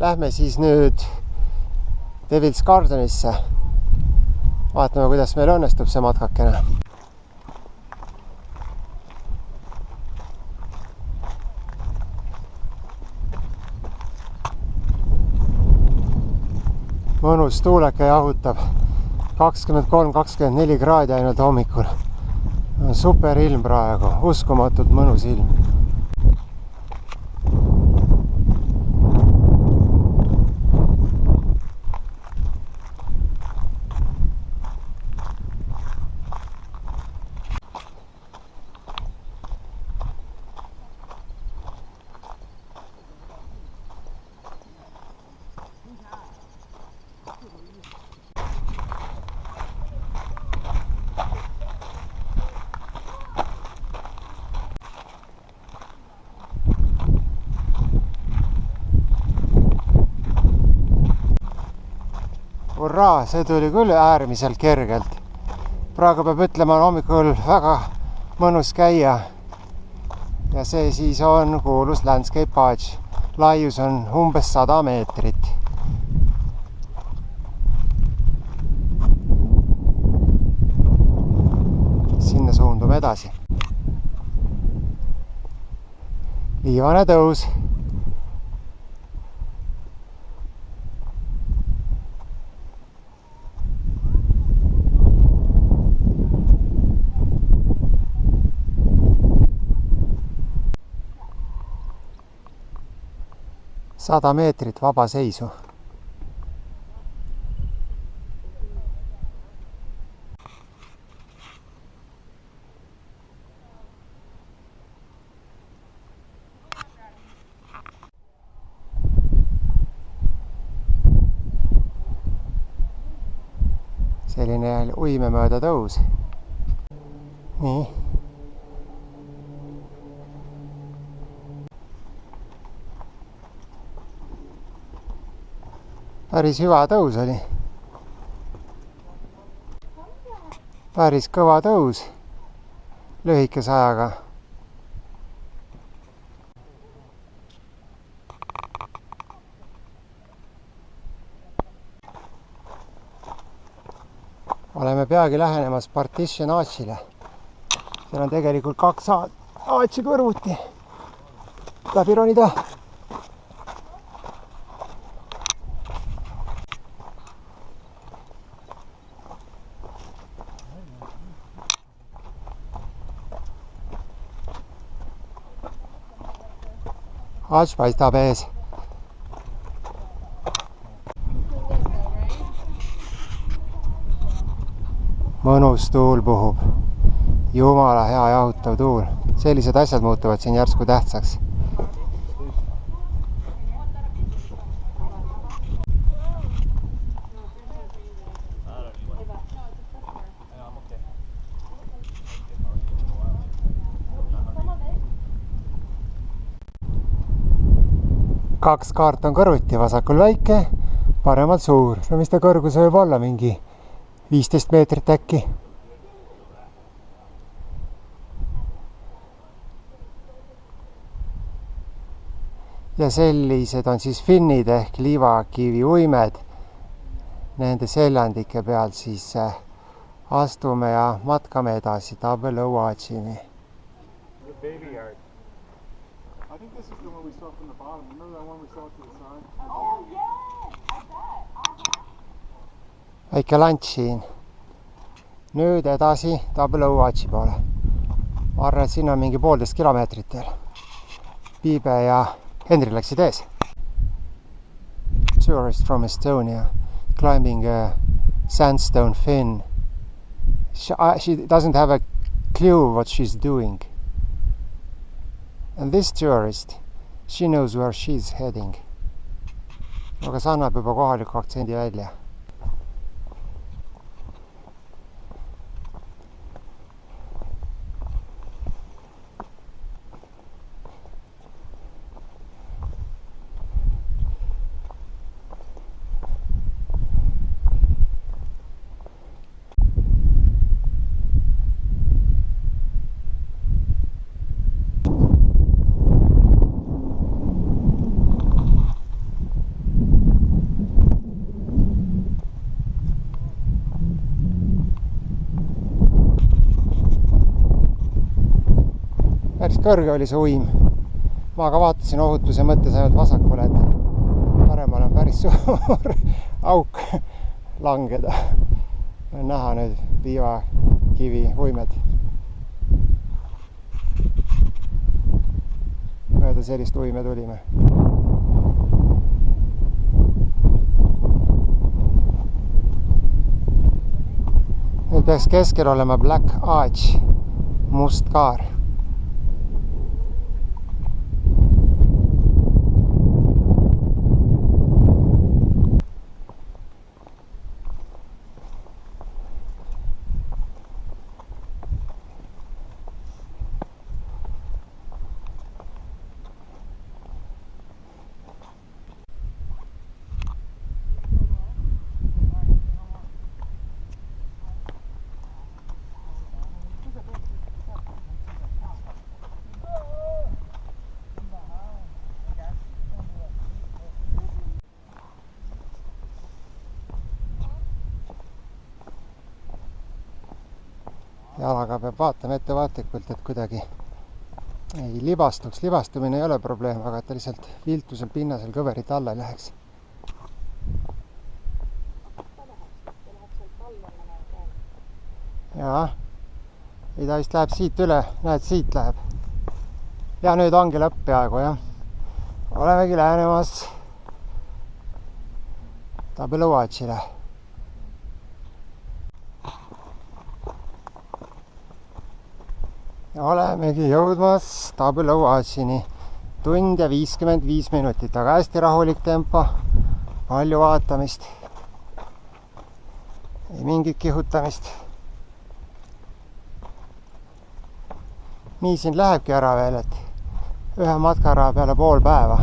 Lähme siis nüüd Devil's Gardenisse. Vaatame, kuidas meil õnnestub see matkakene. Mõnus tuuleke jahutab 23-24 kraadi ainult hommikul. Super ilm praegu, uskumatult mõnus ilm. Urraa, see tuli küll äärmiselt kergelt. Praegu peab ütlema, hommikul väga mõnus käia. Ja see siis on kuulus Landscape Badge. Laius on umbes 100 meetrit. Sinna suundume edasi. Liivane tõus. Sada meetrit vaba seisu. Selline uime mööda tõus. Nii. Päris hüva tõus oli. Päris kõva tõus lühikese ajaga. Oleme peagi lähenemas Partition Archile. Seal on tegelikult 2 aatsi kõrvuti. Läbi ronida. Arch paistab ees. Mõnus tuul puhub. Jumala hea jahutav tuul. Sellised asjad muutuvad siin järsku tähtsaks. Kaks kaart on kõrvuti, vasakul väike, paremal suur. No mis ta kõrgus võib olla, mingi 15 meetrit äkki. Ja sellised on siis finnid ehk liivakivi uimed. Nende seljandike peal siis astume ja matkame edasi Double-O Archini. I think this is the one we saw from the bottom. Remember that one we saw to the side? Oh, yeah! I bet. Väike lunch siin. Nüüd edasi Double-O Archi poole. Ma arvan, et siin on mingi 1,5 kilomeetrit veel. Piibe ja Henri läksid ees. Tourist from Estonia climbing a sandstone fin. She doesn't have a clue what she's doing. And this tourist, she knows where she's heading. Aga see annab juba kohaliku aktsendi välja. kõrge oli see uim. Ma ka vaatasin ohutuse mõttes ainult vasakule, et paremal on päris suur auk langeda. On näha nüüd piivakivi uimed. Mööda sellist uime tulime. Nüüd peaks keskel olema Black Arch, must kaar. Jalaga peab vaatama ettevaatlikult, et kuidagi ei libastuks. Libastumine ei ole probleem, aga et ta lihtsalt viltusel pinnasel kõverit alla ei läheks. Jaa, ei ta vist läheb siit üle, näed, siit läheb. Ja nüüd ongi lõpp peaaegu, jah. Olemegi lähenemas Tabõluvaatšile. Olemegi jõudmas Tabõluvaatšini. Tund ja 55 minutit, aga hästi rahulik tempo, palju vaatamist, ei mingit kihutamist. Nii siin lähebki ära veel, et ühe matkaraha peale pool päeva.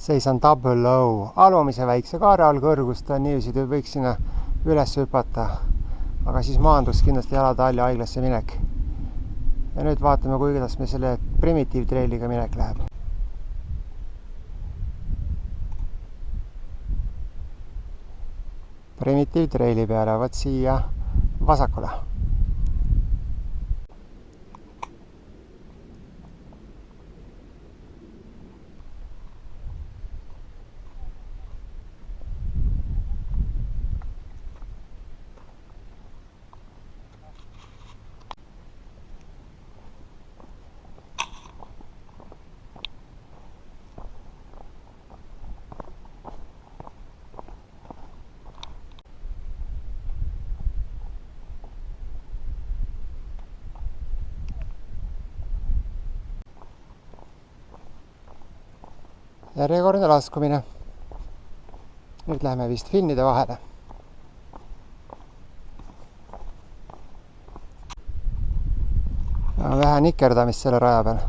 Seisan Tabõlu alumise väikse kaare all kõrgust, niiviisi võiks sinna üles hüpata, aga siis maandus kindlasti Jalatalja haiglasse minek. Ja nüüd vaatame, kuidas me selle primitiivtreiliga minek läheb. Primitiivtreili peale, võt siia vasakule. Järjekordne laskumine. Nüüd läheme vist finnide vahele. Vähe nikerdamist selle raja peal.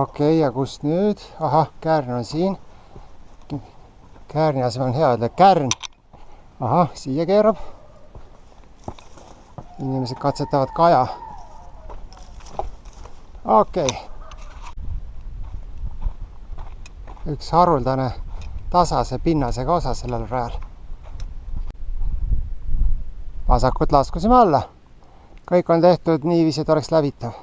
Okei, ja kust nüüd? Ahah, Käärn on siin. Käärni asemel on hea öelda Kärn. Ahah, siia keerab. Inimesed katsetavad kaja. Okei. Üks haruldane tasase pinnasega osa sellel rajal. Vasakut laskusime alla. Kõik on tehtud niiviisi, et oleks läbitav.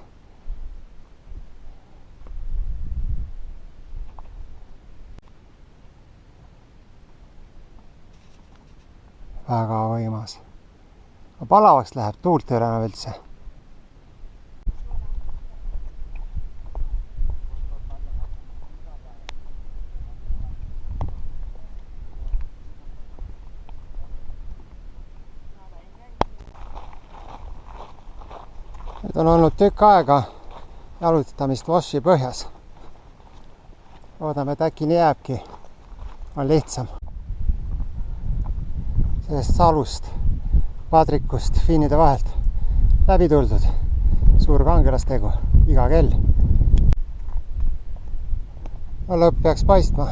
Väga võimas. Palavaks läheb, tuult ei ole enam üldse. Nüüd on olnud tükk aega jalutamist Voši põhjas. Loodame, et äkki nii jääbki. On lihtsam. Sellest salust, padrikust, finnide vahelt läbi tuldud. Suur kangelastegu, iga kell. lõpp peaks paistma.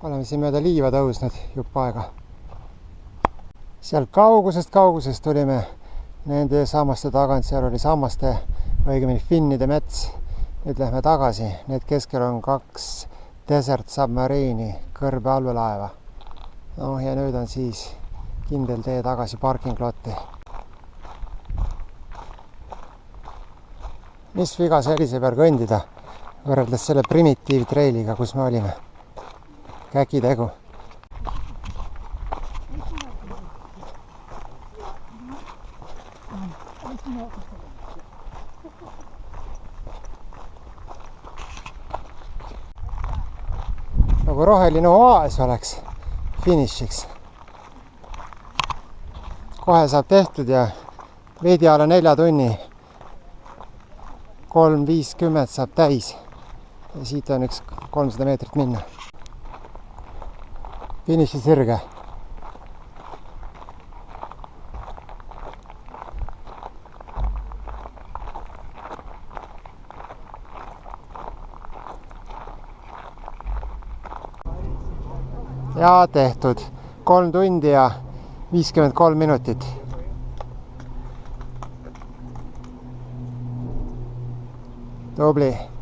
Oleme siin mööda liiva tõusnud jupp aega. Sealt kaugusest tulime nende sammaste tagant, seal oli sammaste, õigemini finnide mets. Nüüd lähme tagasi, need keskel on 2 Desert Submarine'i kõrbeallvelaeva. No ja nüüd on siis kindel tee tagasi parkinglotti. Mis viga sellise peal kõndida, võrreldes selle primitiivtreiliga, kus me olime. Käkitegu. Nagu roheline oaas oleks finišiks. Kohe saab tehtud ja veidi alla 4 tunni 3:50 saab täis ja siit on üks 300 meetrit minna. Finiši sirge. Ja tehtud 3 tundi ja 53 minutit. Tubli.